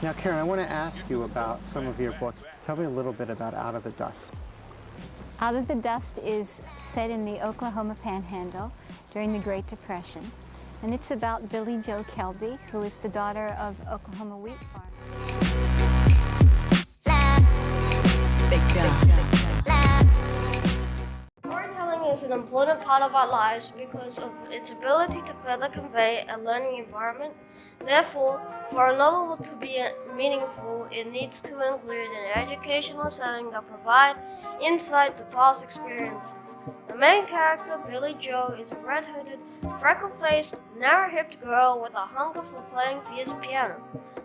Now, Karen, I want to ask you about some of your books. Tell me a little bit about Out of the Dust. Out of the Dust is set in the Oklahoma Panhandle during the Great Depression, and it's about Billie Joe Kelby, who is the daughter of Oklahoma wheat farmers. Storytelling is an important part of our lives because of its ability to further convey a learning environment. Therefore, for a novel to be meaningful, it needs to include an educational setting that provides insight to past experiences. The main character, Billie Joe, is a red-hooded, freckle-faced, narrow-hipped girl with a hunger for playing fierce piano.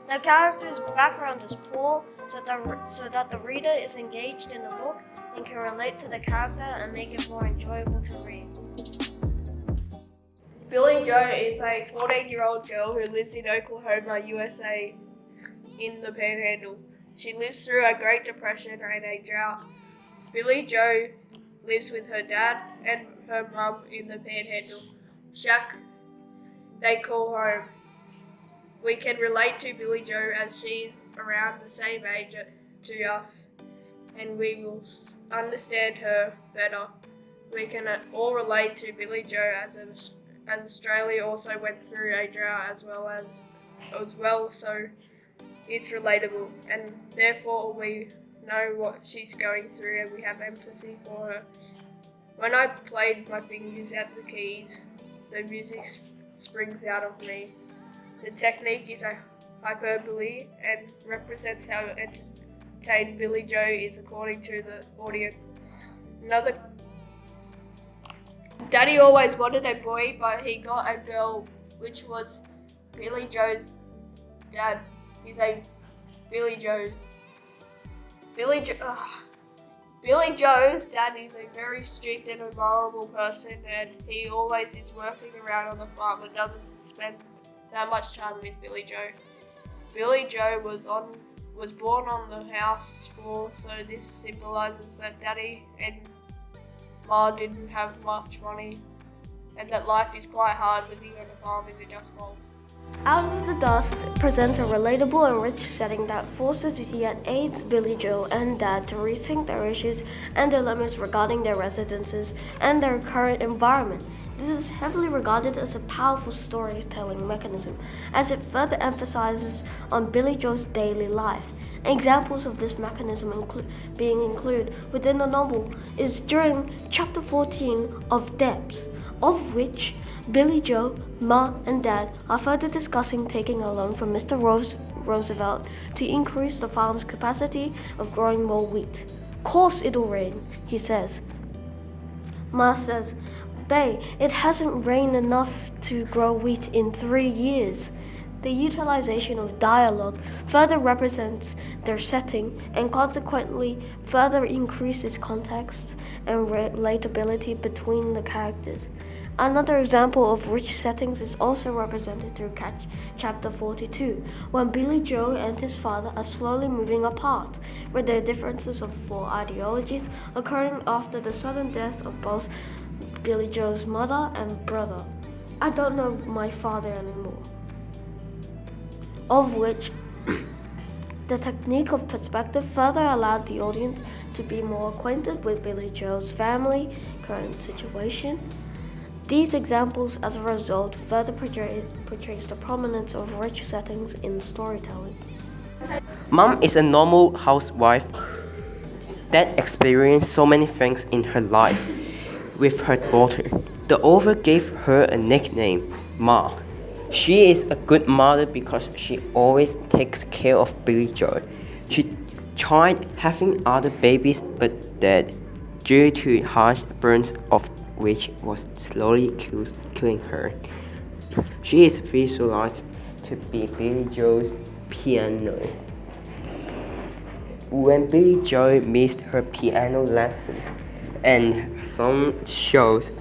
The character's background is poor, so that the reader is engaged in the book and can relate to the character and make it more enjoyable to read. Billie Joe is a 14-year-old girl who lives in Oklahoma, USA, in the Panhandle. She lives through a Great Depression and a drought. Billie Joe lives with her dad and her mum in the Panhandle. Shack they call home. We can relate to Billie Joe as she's around the same age to us, and we will understand her better. We can all relate to Billie Joe as Australia also went through a drought as well, so it's relatable, and therefore we know what she's going through and we have empathy for her. When I played my fingers at the keys, the music springs out of me. The technique is a hyperbole and represents how entertained Billie Joe is according to the audience. Daddy always wanted a boy, but he got a girl, which was Billie Joe's dad. He's a Billie Joe's dad is a very strict and admirable person, and he always is working around on the farm and doesn't spend that much time with Billie Joe. Billie Joe was born on the house floor, so this symbolizes that Daddy and Ma didn't have much money, and that life is quite hard living on a farm in the Dust Bowl. Out of the Dust presents a relatable and rich setting that forces yet aids Billie Joe and Dad to rethink their issues and dilemmas regarding their residences and their current environment. This is heavily regarded as a powerful storytelling mechanism, as it further emphasizes on Billie Joe's daily life. Examples of this mechanism include within the novel is during chapter 14 of Debs, of which Billie Joe, Ma, and Dad are further discussing taking a loan from Mr. Roosevelt to increase the farm's capacity of growing more wheat. "Course it'll rain," he says. Ma says, "Bae, it hasn't rained enough to grow wheat in 3 years." The utilization of dialogue further represents their setting and consequently further increases context and relatability between the characters. Another example of rich settings is also represented through chapter 42, when Billie Joe and his father are slowly moving apart, with their differences for ideologies occurring after the sudden death of both Billie Joe's mother and brother. "I don't know my father anymore." Of which the technique of perspective further allowed the audience to be more acquainted with Billie Joe's family, current situation. These examples, as a result, further portrays the prominence of rich settings in storytelling. Mom is a normal housewife that experienced so many things in her life with her daughter. The author gave her a nickname, Ma. She is a good mother because she always takes care of Billie Joe. She tried having other babies but died due to harsh burns, of which was slowly killing her. She is visualized to be Billie Joe's piano. When Billie Joe missed her piano lesson and some shows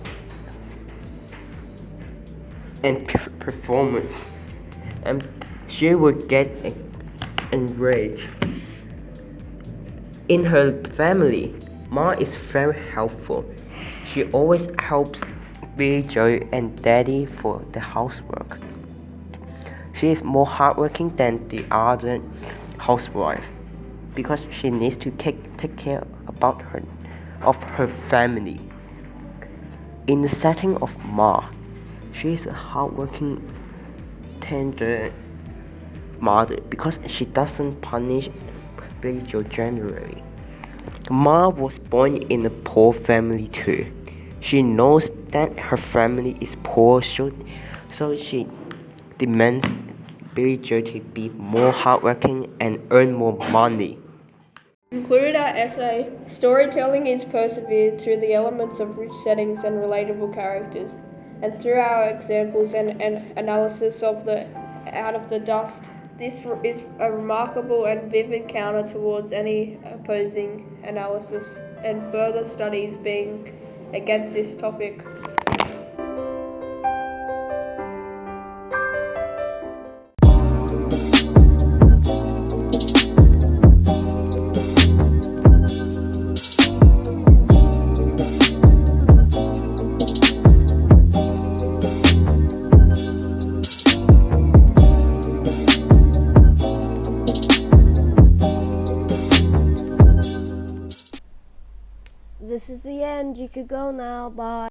and performance, and she would get enraged. In her family, Ma is very helpful. She always helps Billie Joe and Daddy for the housework. She is more hardworking than the other housewife because she needs to take care of her family. In the setting of Ma, she is a hardworking, tender mother because she doesn't punish Billy Joe generally. Ma was born in a poor family too. She knows that her family is poor, so she demands Billy Joe to be more hardworking and earn more money. To conclude our essay, storytelling is persevered through the elements of rich settings and relatable characters, and through our examples and analysis of the Out of the Dust. This is a remarkable and vivid counter towards any opposing analysis and further studies being against this topic. This is the end. You could go now. Bye.